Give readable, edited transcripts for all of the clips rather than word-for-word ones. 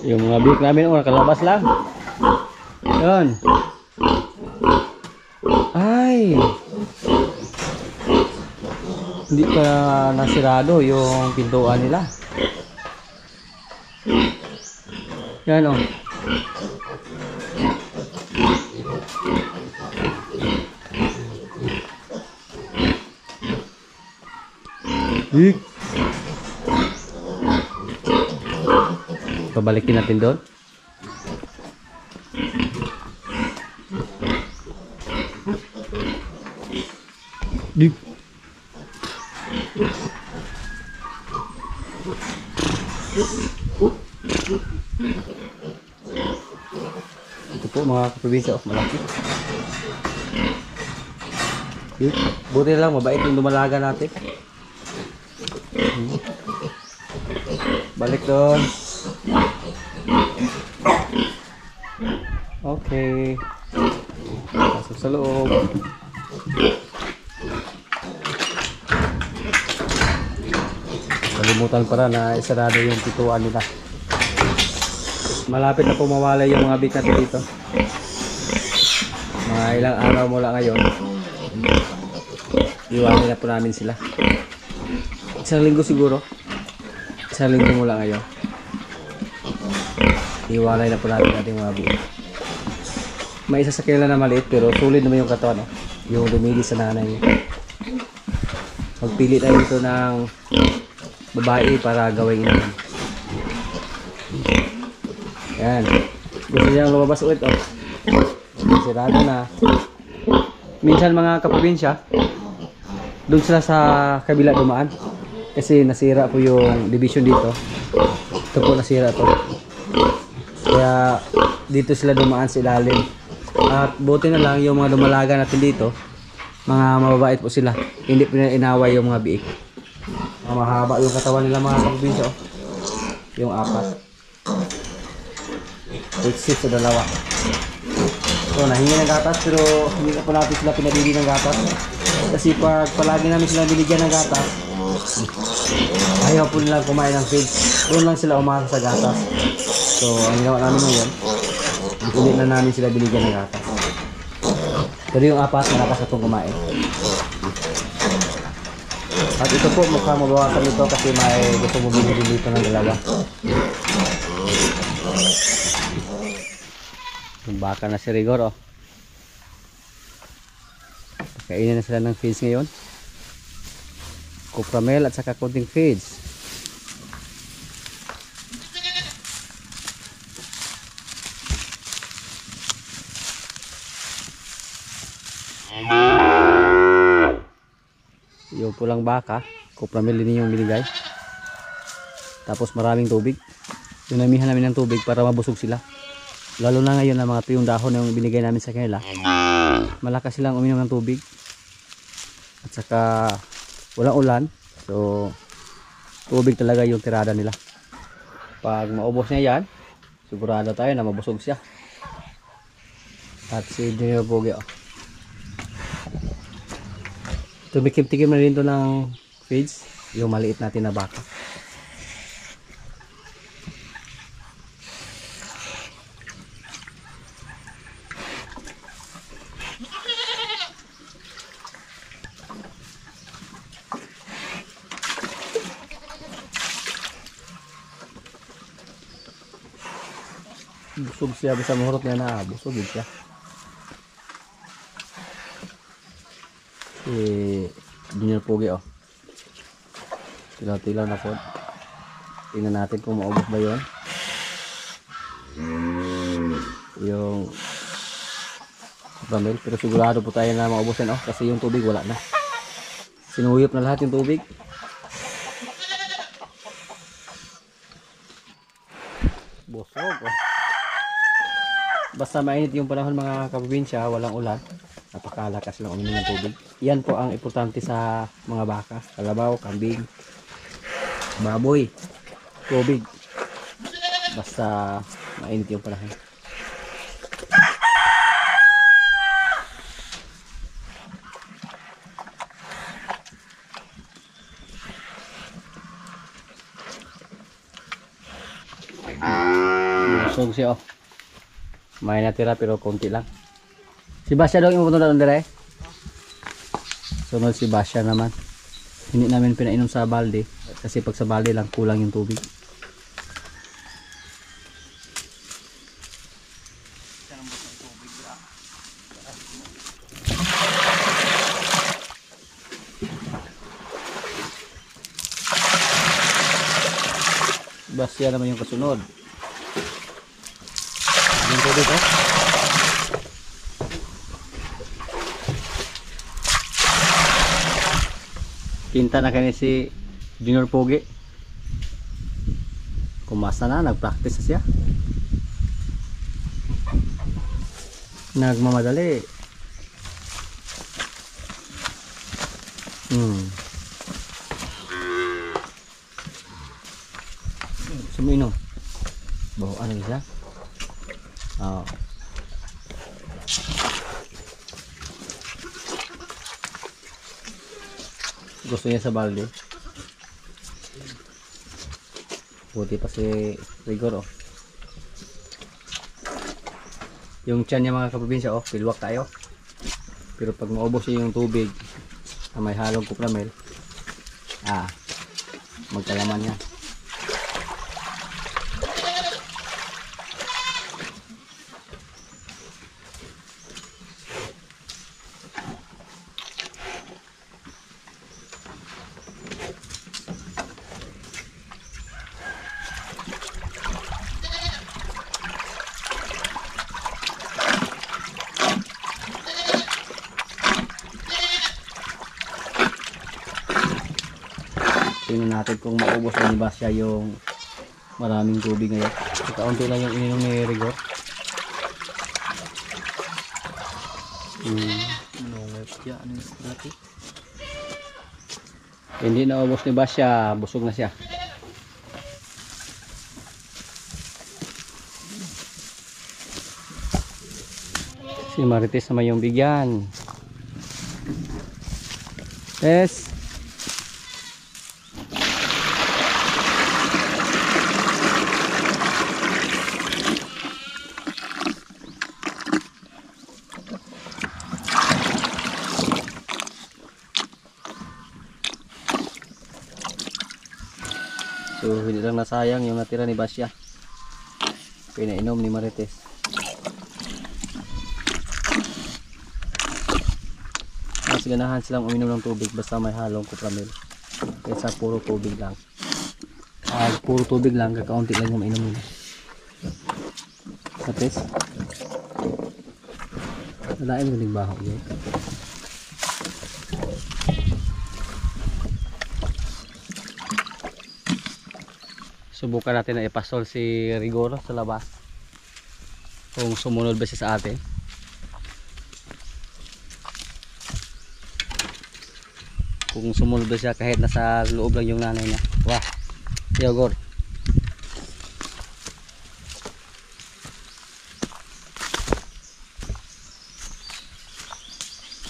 Yung mga bik namin, nakalabas lang. Yun. Ay. Hindi pa nasirado yung pintuan nila. Yan o. Bik. Pabalikin natin doon. Bik. Ito po mga kaprobinsya, malaki. Buti na lang, mabait yung dumalaga natin. Balik doon. Okay. Pasok sa loob. Kalimutan para na isarado yung pituan nila. Malapit na po mawala yung mga bik natin dito. Mga ilang araw mula ngayon, iwanin na po namin sila. Isang linggo siguro. Isang linggo mula ngayon, iwanan na po natin ating mga bik. May isa sa kailan na maliit pero solid naman yung katawan, yung dumili sa nanay niya. Magpili tayo ito ng babae para gawin natin. Yan. Gusto niyang lumabas ulit, oh. Sirado na. Minsan mga kaprobinsya, doon sila sa kabila dumaan. Kasi nasira po yung division dito. Ito po nasira to. Kaya dito sila dumaan sa ilalim. At buti na lang yung mga dumalaga natin dito, mga mababait po sila. Hindi po nila inaway yung mga biik. Mahaba yung katawan nila mga kaprobinsya, oh. Yung apat. Exit sa dalawa. So nahingi ng gatas pero hindi na po natin sila pinabili ng gatas. Kasi pag palagi namin sila binigyan ng gatas, ayaw po nilang kumain ng feed. Doon lang sila umasa sa gatas. So ang ginawa namin ngayon, hindi na namin sila binigyan ng gatas. Pero yung apat malakas na itong kumain. At ito po mukhang mabawasan ito kasi may gusto bumili din dito ng dalawa. Yung baka na si Rigor, oh. Kainin na sila ng feeds ngayon. Copramel at saka konting feeds. Yung pulang baka, Copramel din yung binigay. Tapos maraming tubig. Dinamihan namin ng tubig para mabusog sila. Lalo na ngayon na mga tuyong dahon yung binigay namin sa kanila. Malakas silang uminom ng tubig. At saka walang ulan. So tubig talaga yung tirada nila. Pag maubos niya yan, sigurado tayo na mabusog siya. At si Junior Pogi, oh. Tumikim-tikim na rin ito ng feeds. Yung maliit natin na baka. Busog siya, bisa mahurot niya na busog siya. Si Junior Pogi, oh. Tilaw-tilaw na po. Tingnan natin kung maubos ba yun. Yung Copramel, pero sigurado po tayo na maubos yan, oh, kasi yung tubig wala na. Sinuyop na lahat yung tubig. Busog, oh. Basta mainit yung panahon mga kaprobinsya, walang ulan, napakalakas lang uminom ng tubig. Yan po ang importante sa mga baka, kalabaw, kambing, baboy, tubig. Basta mainit yung panahon. Busog siya oh. May natira pero konti lang. Si Basya daw yung pupunta doon dire. Sunod si Basya naman. Hindi namin pinainom sa balde kasi pag sa balde lang kulang yung tubig. Basya naman yung kasunod. Yung tubig oh. Kinta na kanya si Junior Pogi. Kumasa na, nag-practice na siya. Nagmamadali. Suminom. Bawa ano siya? Oh. Gusto niya sa balde. Buti pa si Rigor oh. Yung tiyan niya mga kaprobinsya oh, pilwak tayo. Pero pag maubos niya yung tubig na may halong kupramel, magkalaman niya. Tingnan natin kung maubos na ba siya yung maraming tubig ngayon. Kaunti lang yung ininom ni Rigor. Hindi na ubos ni Basya, busog na siya. Si Marites naman yung bigyan. Yes. So hindi lang nasayang yung natira ni Basya. Pinainom ni Marites. Mas ganahan silang uminom ng tubig basta may halong kupramil. Kaysa puro tubig lang. Puro tubig lang, kakaunti lang yung mainom nila. Marites. Nalain mo din baho yun. Subukan natin na ipasol si Rigor sa labas. Kung sumunod ba siya sa atin. Kung sumunod ba siya kahit nasa loob lang yung nanay niya. Wah, Rigor.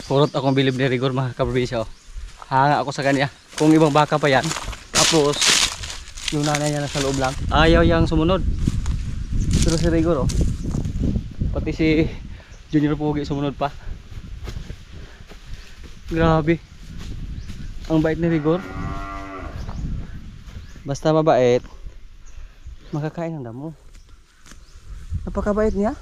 Purot akong bilib ni Rigor mga kaprobinsya. Hanga ako sa kanya. Kung ibang baka pa yan. Tapos yung nanay niya nasa loob lang, ayaw yang sumunod. Pero si Rigor pati si Junior Pogi sumunod pa. Grabe, ang bait ni Rigor. Basta mabait, makakain ng damo. Napakabait niya.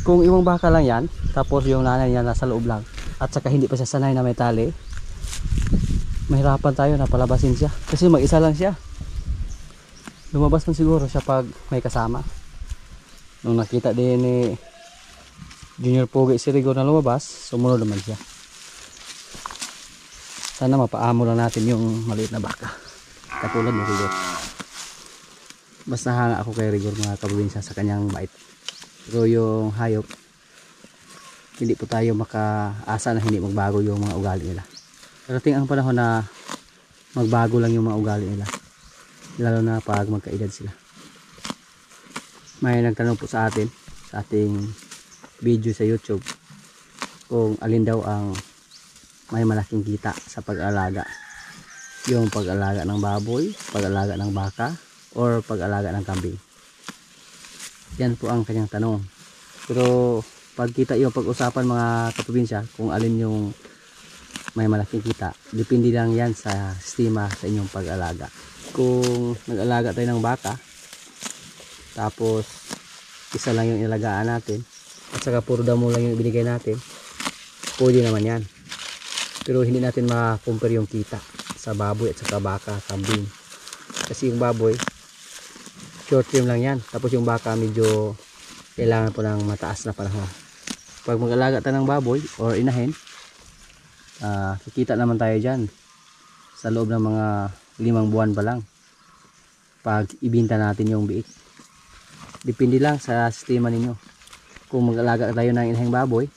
Kung ibang baka lang yan, tapos yung nanay niya nasa loob lang, at saka hindi pa siya sanay na may tali, mahirapan tayo na palabasin siya kasi mag-isa lang siya. Lumabas man siguro siya pag may kasama. Nung nakita din ni Junior Pogi si Rigor na lumabas, sumunod naman siya. Sana mapaamo lang natin yung maliit na baka katulad ni Rigor. Basta hanga ako kay Rigor mga kaprobinsya sa kanyang bait. Pero yung hayop, hindi po tayo makaasa na hindi magbago yung mga ugali nila. Darating ang panahon na magbago lang yung mga ugali nila, lalo na pag magkaedad sila. May nagtanong po sa atin sa ating video sa YouTube kung alin daw ang may malaking kita sa pag-alaga, yung pag-alaga ng baboy, pag-alaga ng baka, or pag-alaga ng kambing? Yan po ang kanyang tanong. Pero pagkita yung pag-usapan mga kaprobinsya, kung alin yung may malaking kita, depende lang yan sa sistema sa inyong pag-alaga. Kung nag-alaga tayo ng baka, tapos isa lang yung ilagaan natin, at saka puro damo lang yung ibinigay natin, pwede naman yan. Pero hindi natin ma-compare yung kita sa baboy at saka baka, kambing. Kasi yung baboy, short term lang yan. Tapos yung baka medyo kailangan po ng mataas na panahon. Pag mag-alaga tayo ng baboy or inahin, kikita naman tayo dyan sa loob ng mga 5 buwan pa lang pag ibinta natin yung biik. Depende lang sa sistema ninyo. Kung mag-alaga tayo ng inahing baboy,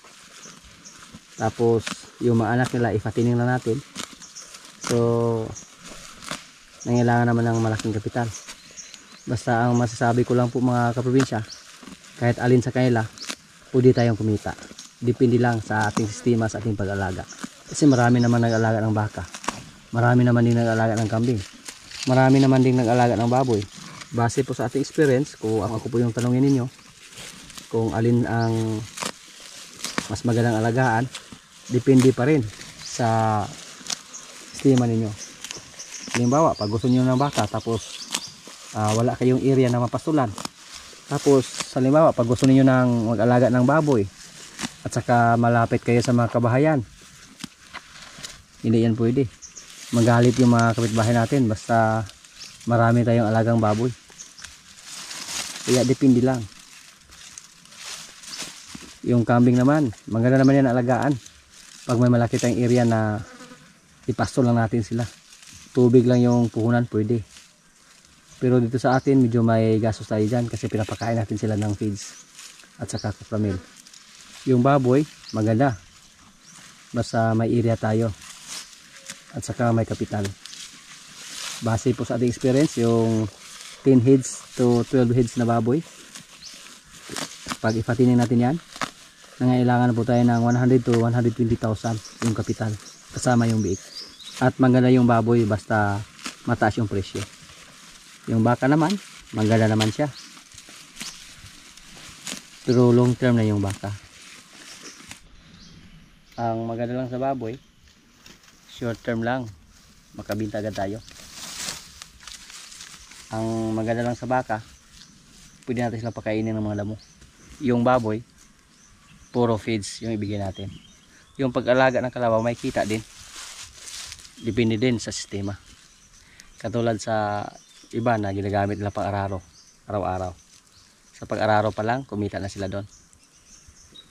tapos yung mga anak nila ifatining lang natin, so nangailangan naman ng malaking kapital. Basta ang masasabi ko lang po mga kaprobinsya, kahit alin sa kanila pwede tayong kumita. Depende lang sa ating sistema, sa ating pag-alaga. Kasi marami naman nag-alaga ng baka, marami naman din nag-alaga ng kambing, marami naman din nag-alaga ng baboy. Base po sa ating experience, kung ako po yung tanongin ninyo kung alin ang mas magandang alagaan, depende pa rin sa sistema ninyo. Halimbawa, pag gusto niyo ng baka tapos wala kayong area na mapastulan, tapos halimbawa pag gusto niyo ng mag-alaga ng baboy at saka malapit kayo sa mga kabahayan, hindi yan pwede. Magalit yung mga kapitbahay natin basta marami tayong alagang baboy. Kaya depende lang. Yung kambing naman, maganda naman yan alagaan pag may malaki tayong area na ipastol lang natin sila. Tubig lang yung puhunan, pwede. Pero dito sa atin medyo may gastos tayo dyan kasi pinapakain natin sila ng feeds at saka kapramil. Yung baboy maganda basta may area tayo at saka may kapital. Base po sa ating experience, yung 10 heads to 12 heads na baboy, pag ifatinin natin yan, nangailangan po tayo ng 100 to 120,000 yung kapital kasama yung biik. At maganda yung baboy basta mataas yung presyo. Yung baka naman maganda naman siya, pero long term na yung baka. Ang maganda lang sa baboy, short term lang, makabinta agad tayo. Ang maganda lang sa baka, pwede natin sila pakainin ng mga damo. Yung baboy, puro feeds yung ibigay natin. Yung pag-alaga ng kalabaw may kita din, depende din sa sistema. Katulad sa iba na ginagamit nila pang araw-araw. Sa pag-araro pa lang kumita na sila doon.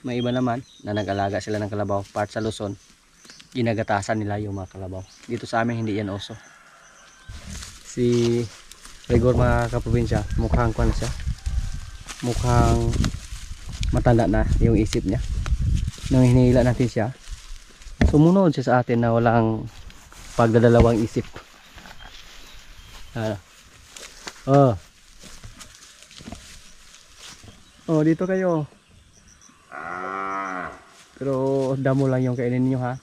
May iba naman na nag-alaga sila ng kalabaw, part sa Luzon, ginagatasan nila yung mga kalabaw. Dito sa amin hindi yan uso. Si Rigor mga kaprobinsya, mukhang kwan siya, mukhang matanda na yung isip niya. Nung hinihila natin siya, sumunod siya sa atin na walang pagdadalawang isip. Dito kayo. Pero damo lang yung kainin niyo ha.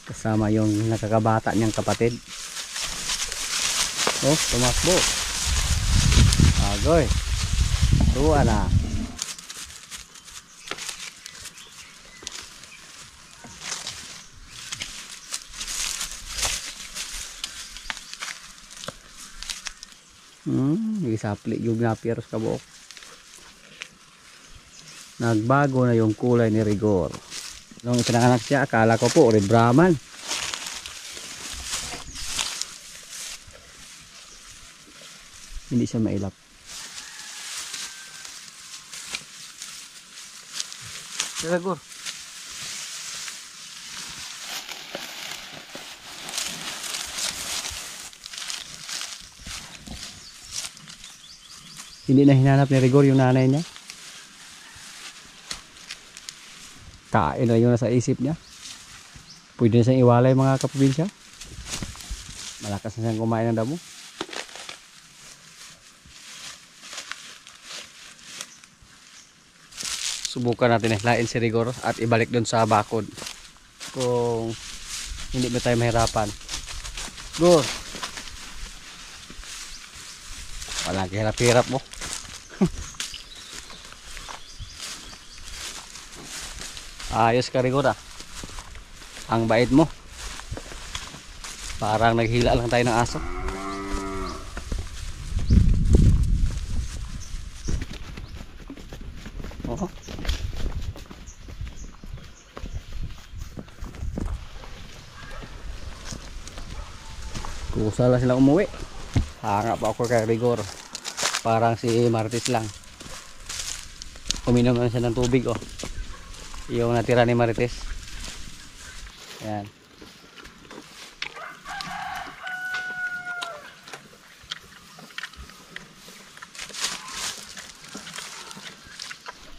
Kasama yung nakakabata niyang kapatid. Tumakbo. Agoy. Tuwa na. Isapli yung napiers ka buok. Nagbago na yung kulay ni Rigor. Nung ipinanganak siya, akala ko po red Brahman. Hindi siya mailap. Rigor. Hindi na hinanap ni Rigor yung nanay niya. Kain na yun na sa isip niya. Pwede na siyang iwalay mga kaprobinsya. Malakas na siyang kumain ng damo. Subukan natin lain si Rigor at ibalik dun sa bakod kung hindi ba tayo mahirapan. Go! Walang kahirap-hirap mo. Ayos ka, Rigor, ah. Ang bait mo. Parang naghila lang tayo ng aso. Oo. Kusa lang sila umuwi. Hanga pa ako kay Rigor. Parang si Martis lang. Uminom lang siya ng tubig, oh. Yung natira ni Marites. Ayan.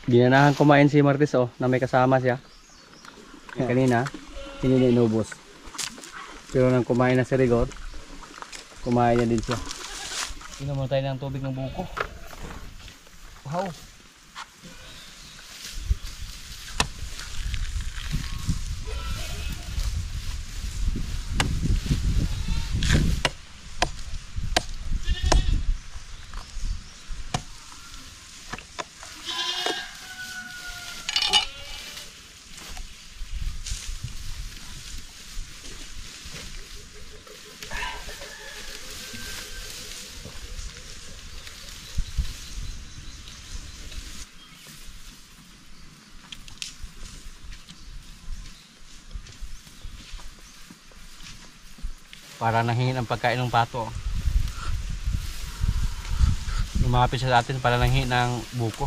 Ginanahan kumain si Marites, oh, na may kasama siya. Kanina, hindi niya inubos. Pero nang kumain na si Rigor, kumain niya din siya. Inom mo tayo ng tubig ng buko. Wow! Para nanghingi ng pagkain ng pato. Lumapit siya sa atin para nanghingi ng buko.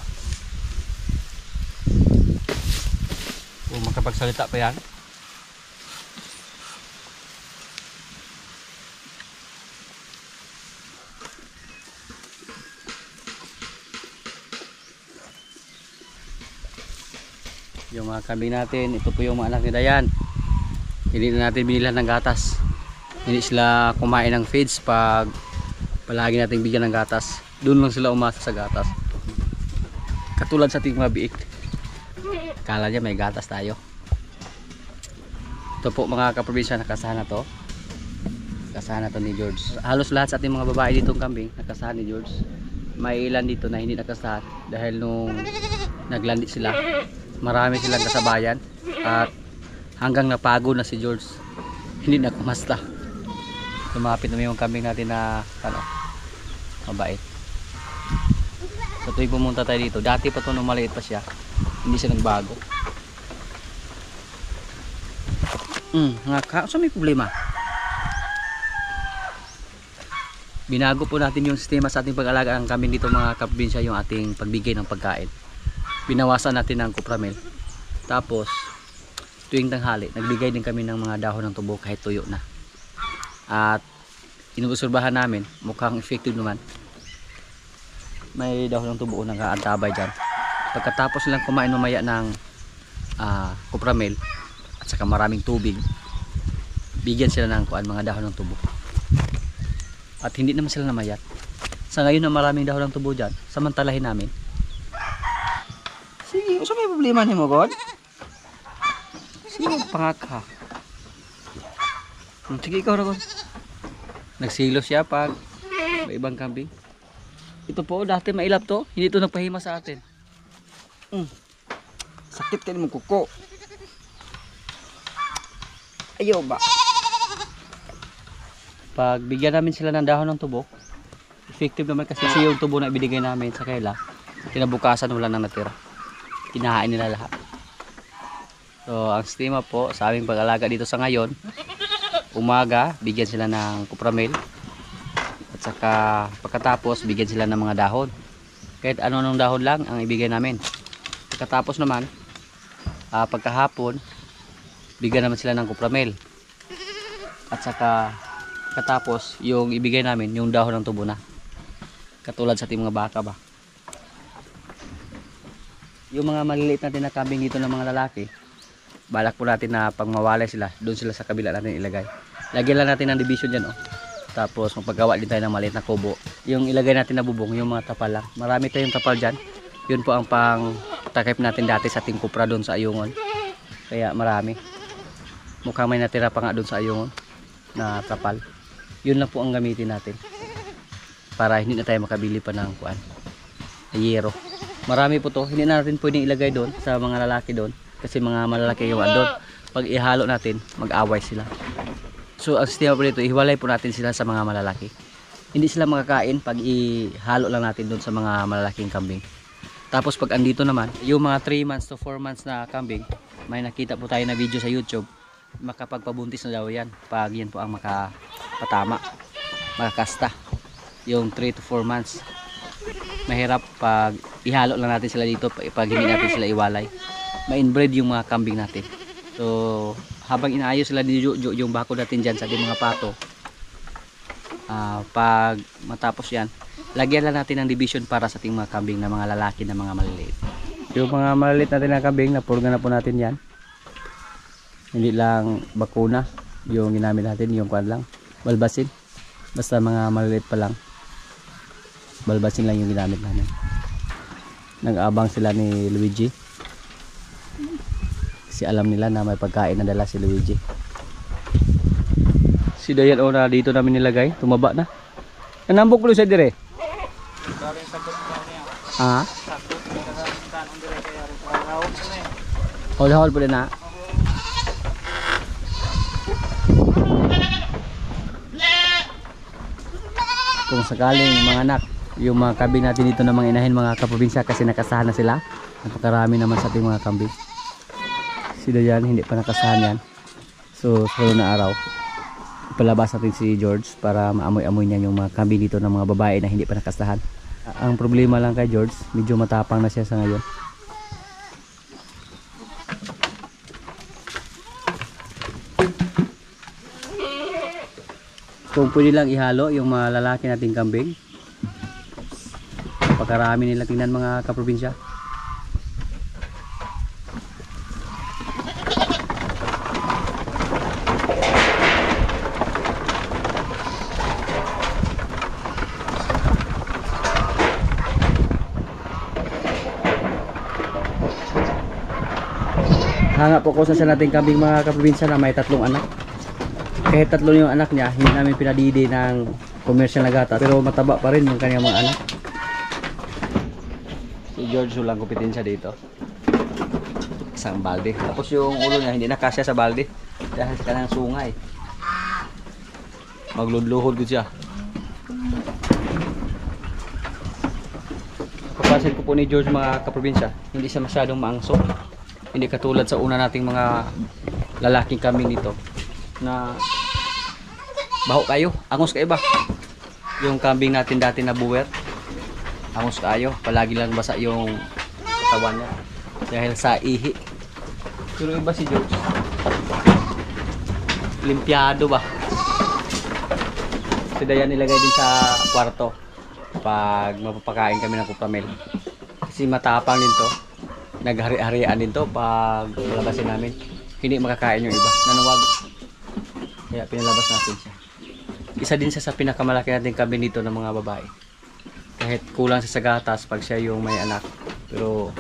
Kung makapagsalita pa yan. Yung mga kambing natin, ito po yung mga anak ni Dayan. Hindi na natin binilan ng gatas. Hindi sila kumain ng feeds pag palagi nating bigyan ng gatas. Doon lang sila umasa sa gatas. Katulad sa ating mga biik. Kala niya may gatas tayo. Ito po mga kaprobinsya, nakasahan na to. Nakasahan na to ni George. Halos lahat sa ating mga babae ditong kambing nakasahan ni George. May ilan dito na hindi nakasahan dahil nung naglandi sila, marami silang kasabayan at hanggang napagod na si George, hindi na kumasta. Lumapit naman yung kambing natin na mabait. So tuwing pumunta tayo dito, dati pa ito nung maliit pa siya, hindi siya nagbago. So may problema. Binago po natin yung sistema sa ating pag-alaga ng kambing dito mga kaprobinsya, yung ating pagbigay ng pagkain. Binawasan natin ng kupramel. Tapos tuwing tanghali, nagbigay din kami ng mga dahon ng tubo kahit tuyo na. At inuusurbahan namin, mukhang effective naman. May dahon ng tubo na nakaantabay dyan. Pagkatapos nilang kumain mamaya ng kupramel at saka maraming tubig, bigyan sila ng mga dahon ng tubo. At hindi naman sila namayat. Sa ngayon na maraming dahon ng tubo dyan, samantalahin namin. Sige, so may problema niyo mo, God? Sige, pangaka. Sige, ikaw na, God. Nagsilo siya pag may ibang kambing. Ito po, dati mailap to. Hindi ito nagpahima sa atin. Sakit ka mong kuko. Ayaw ba? Pag bigyan namin sila ng dahon ng tubo, effective naman kasi yung tubo na ibinigay namin sa kaila, kinabukasan wala nang natira. Kinahain nila lahat. So, ang sistema po sa aming pag-alaga dito sa ngayon, umaga, bigyan sila ng kupramel. At saka pagkatapos, bigyan sila ng mga dahon. Kahit ano-anong dahon lang ang ibigay namin. Pagkatapos naman, pagkahapon, bigyan naman sila ng kupramel. At saka pagkatapos, yung ibigay namin, yung dahon ng tubo na. Katulad sa ating mga baka ba. Yung mga maliliit natin na kambing dito ng mga lalaki, balak po natin na pag mawalay sila, doon sila sa kabila natin ilagay. Lagyan lang natin ng division dyan, oh. Tapos magpagawa din tayo ng maliit na kubo. Yung ilagay natin na bubong, yung mga tapal lang. Marami tayong tapal dyan. Yun po ang pang takip natin dati sa ating kupra doon sa Ayungon. Kaya marami. Mukhang may natira pa nga doon sa Ayungon na trapal. Yun lang po ang gamitin natin. Para hindi na tayo makabili pa ng kuan. Ayero. Marami po to. Hindi na natin pwedeng ilagay doon sa mga lalaki doon. Kasi mga malalaki yung doon. Pag ihalo natin, mag-away sila. So ang sistema po dito, ihiwalay po natin sila sa mga malalaki. Hindi sila makakain pag ihalo lang natin doon sa mga malalaking kambing. Tapos pag andito naman, yung mga 3 months to 4 months na kambing, may nakita po tayo na video sa YouTube. Makapagpabuntis na daw yan. Pag yan po ang makapatama, makakasta. Yung 3 to 4 months. Mahirap pag ihalo lang natin sila dito, pag hindi natin sila iwalay. Ma-inbreed yung mga kambing natin. So habang inaayos sila yung bako natin dyan sa ating mga pato, pag matapos yan, lagyan lang natin ng division para sa ating mga kambing na mga lalaki na mga maliliit. Yung mga maliliit natin na kambing, napurga na po natin yan. Hindi lang bakuna yung ginamit natin, yung kwan lang, balbasin. Basta mga maliliit pa lang, balbasin lang yung ginamit namin. Nag-abang sila ni Luigi kasi alam nila na may pagkain na dala si Luigi. Si Dayan na dito namin nilagay, tumaba na. Nanambok ko sa dire. Ah? Hol-hol po din na. Kung sakaling mga anak, yung mga kambing natin dito na mga inahin, mga kaprobinsya, kasi nakasahan na sila. Napakarami naman sa ating mga kambing. Si Dayan hindi pa nakasahan yan. So sa na araw, palabas natin si George para maamoy-amoy niya yung mga kambing dito ng mga babae na hindi pa nakasahan. Ang problema lang kay George, medyo matapang na siya sa ngayon. Kung pwede lang ihalo yung mga lalaki nating kambing, pagkarami nila, tingnan mga kaprobinsya. Hanga po ko sa nating kambing mga kaprobinsya na may 3 anak. Kahit 3 yung anak niya, hindi namin pinadidi ng commercial na gata, pero mataba pa rin yung kanyang mga anak. Si George lang kupitin siya dito. Isang balde. Tapos yung ulo niya hindi nakasya sa balde dahil sa kanang sungay. Magludluhod ko siya. Papansin ko po ni George mga kaprobinsya, hindi siya masyadong maangso. Hindi katulad sa una nating mga lalaking kambing dito na baho kayo, angos kayo ba? Yung kambing natin dati na buwer, angos kayo, palagi lang basa yung katawan niya dahil sa ihi. Pero iba si George, limpyado ba? Si Dayan nilagay din sa kwarto pag mapapakain kami ng kupramel kasi matapang din to. Naghari-harian din to pag malabasin namin. Hindi makakain yung iba, nanuwag. Kaya pinalabas natin siya. Isa din siya sa pinakamalaki natin kambing dito ng mga babae. Kahit kulang siya sa gatas pag siya yung may anak, pero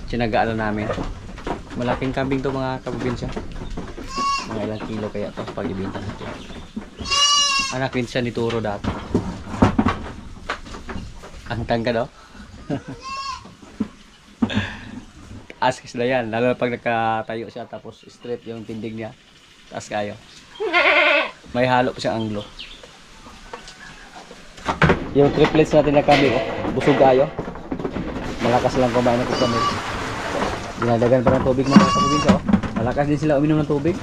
tinagaan na namin. Malaking kambing to mga kaprobinsya. Mga ilang kilo kaya to pag ibenta natin. Anak din siya ni Turo dati. Ang tangka daw. Ask sila yan, lalo pag nakatayo siya tapos straight yung tindig niya, taas kayo. May halo pa siyang anglo. Yung triplets natin na kambing, busog kayo. Malakas lang kumain ng kambing. Dinadagan pa ng tubig mga kaprobinsya. Malakas din sila uminom ng tubig.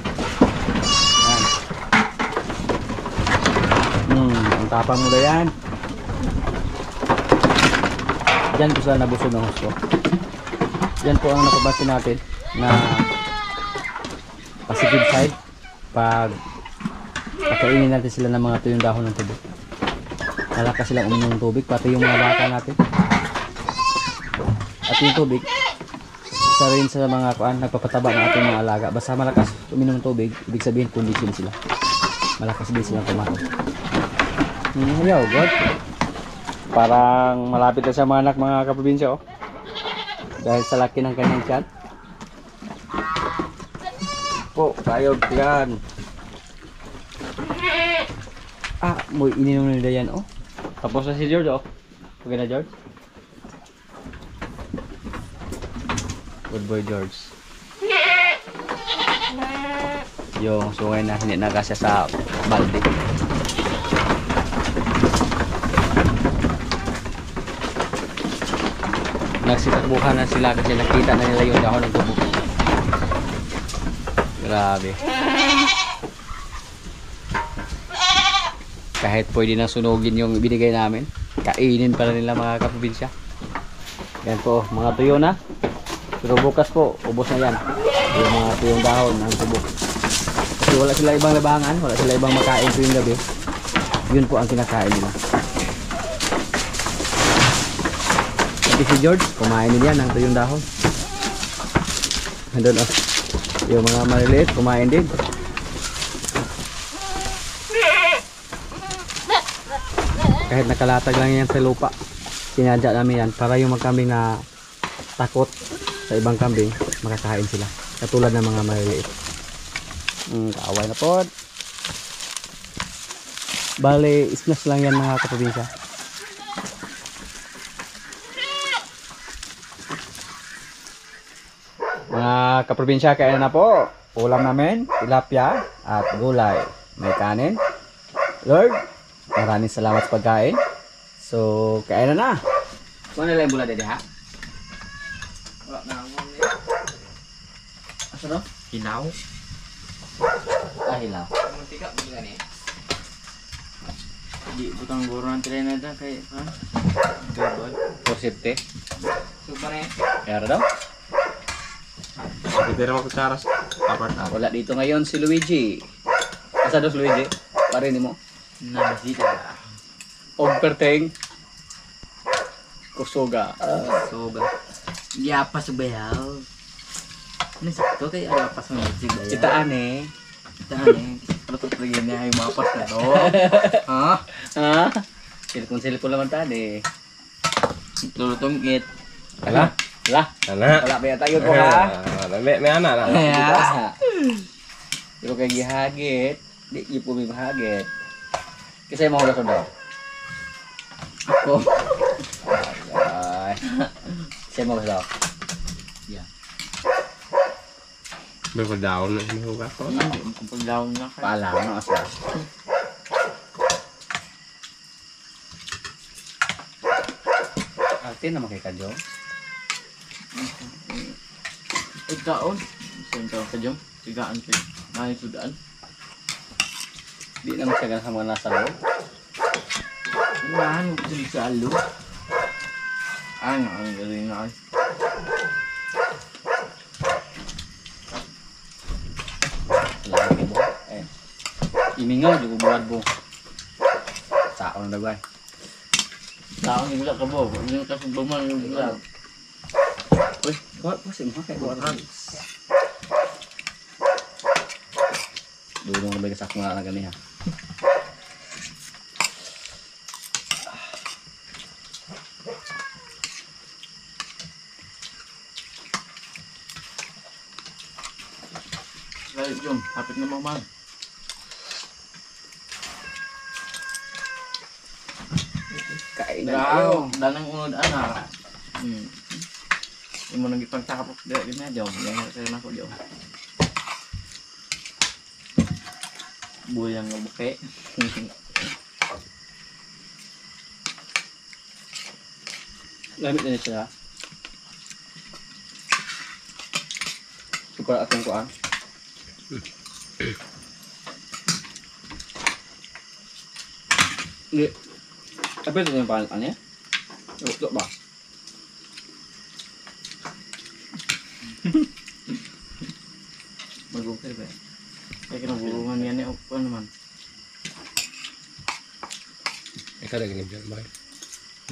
Yan. Ang tapang mo na yan. Diyan po sila nabusog ng husto. Yan po ang napapansin natin na positive side pag pakainin natin sila ng mga tuyong dahon ng tubig. Malakas silang uminom ng tubig, pati yung mga baka natin. At yung tubig, isa rin sa mga nagpapataba ng ating mga alaga. Basta malakas uminom ng tubig, ibig sabihin condition sila. Malakas din silang kumain. Ayaw, God. Parang malapit na sa mga anak mga kaprobinsya, oh. Dahil sa laki ng kanyang tiyan. Po, kayod yan. Ah, mo ininom nila yan, oh. Tapos na si George, oh. Okay na, George? Good boy, George. Yung sungay na hindi nagasya sa balde. Nagsitakbuhan na sila kasi nakita na nila yung dahon ng tubo. Grabe. Kahit pwede na sunugin yung binigay namin, kainin pala nila mga kaprobinsya. Yan po, mga tuyo na. Pero bukas po, ubos na yan. Yung mga tuyong dahon ng tubo. Kasi wala sila ibang labangan, wala sila ibang makain tuyong gabi. Yun po ang kinakain nila. Pati si George, kumain din yan ng tuyong dahon. Andun oh. Yung mga maliliit, kumain din. Kahit nakalatag lang yan sa lupa, sinadya namin yan para yung mga kambing na takot sa ibang kambing, makakain sila. Katulad ng mga maliliit. Kaaway na po. Bale, isnas lang yan mga kaprobinsya. Mga kaprobinsya, kain na po. Ulam namin, tilapia at gulay. May kanin. Lord, maraming salamat sa pagkain. So, kain na. Kung ano lang yung bula dede ha? Wala na ako niya. Asa no? Hilaw. Ah, hilaw. Mantika, bula niya. Di, butang guro ng tray na dyan kay, ha? Gabal. For safety. Supa na yan. Kaya daw? Pwede rin magkutsara sa apart. Wala dito ngayon si Luigi. Asa dos Luigi? Parin mo. Nabisita. Og perteng. Kusoga. Soba. Yapa sa bayaw. Ano sakto kay alapas mo si bayaw. Citaan eh. Citaan eh. Ano to pagyan niya ay mapas na to? Ha? Ha? Silpon naman tadi. Lulutong kit. Ala? Ala? Anak. Wala ba yata yun ko ha? May anak na. Kaya. Pero kay gihagit. Di ipo may mahagit. Kasi mo hulas daw. Ako. Ay. Kasi mo hulas daw. Yeah. May pagdaon na hinuhugas ko. Kung pagdaon na kayo. Paalam no asa. Ate naman kay Kadyo. Ikaon. Saan ka ka dyan? Sigaan kayo. Mahay sudaan. Di naman siya sa mga nasa loob. Unahan mo kasi sa alo. Ano ang galing na ay. Lagi mo. Eh. Imingaw juga buat bo. Sao na dagway. Taon yung ka bo. Yung kasumbaman yung bila. Uy, kuat po sih kay kuat kan. Durung lebih kesak mga gani ha. Layo dyan. Hapit na mamang. Kain Daw, danang unod anak. Yung mo nang ipagtakapok dito na dyan. Yan kaya na ko dyan. Buyang nga buke. Lamit na siya. Sukar atong kuan. Hindi. Tapi itu yang paling aneh. Untuk ba? Magukay ba? Kaya kinabulungan yan eh. Ano naman? Ikaw na ganyan dyan, bakit?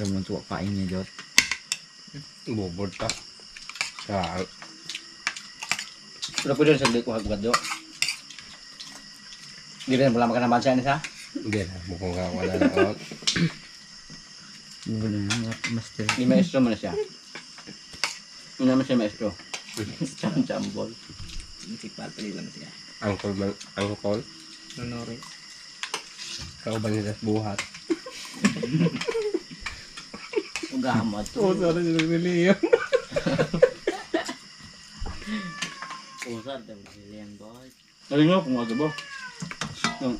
Naman tuwa pain niya, Jot. Bubod ka. Kaya, Sudah pwede sa ko hagugat do. Di rin wala makan bansa ni sa. hindi na. Mukhang ka wala na ako. Hindi na, master. Lima instrument na siya. Ano naman siya maestro? Jambol. Principal pala lang siya. Angkol. Nonore. Kau ba nila buhat? Ugamot. Sana nila niliyan. Usad, Brazilian boy. Narinig mo kung ano ba? Yung...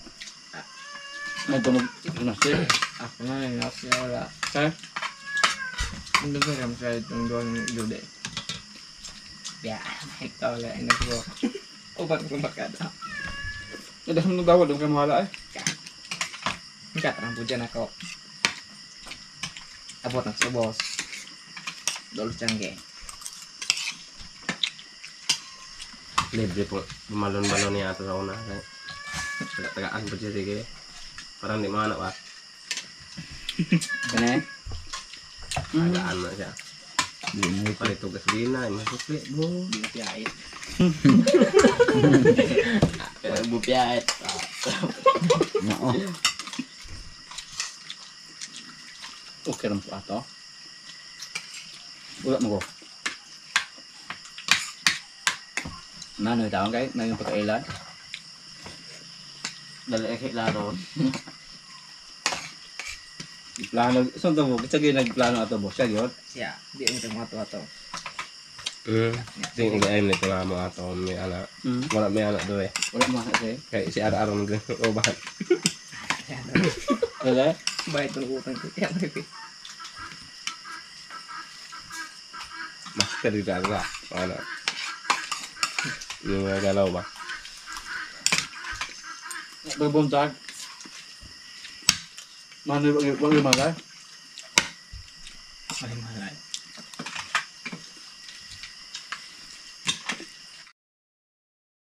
Nagtunog nasi. Ako na rin ako siya wala. Kaya? Hindi ko rin siya itong doon jude. Biya, ikaw wala ay nagbo. Ubat ko makada. Dahil mo daw doon kayo mahala eh. Katarang po dyan ako. Abot ng subos. Dolos tiyangge. Libre po. Bumalon-balon niya ito sa una. Tagaan po siya sige. Parang di mahanap ah. Kaya Tagaan na siya. Palito gasolina. Masukli bro. Hindi na piyait. bupiyat. Oo. Okay lang po ato. Ulat mo ko. Mano tawag kay naging pagkailan. Dali ay laro. Plano. Saan ito mo? Kasi nagplano ato mo. Siya yun. Siya, di mo ito mga tuwa-to. Tingin ko ayun nito nga mo ato. May anak. Wala may anak doon eh. Wala mo kasi. Kaya si araw-araw nag-ubahan. Wala? Bayad ng utang ko. Kaya may Master dito ako ka. Ano? Yung mga galaw ba? Bagbuntag. Mano yung malay?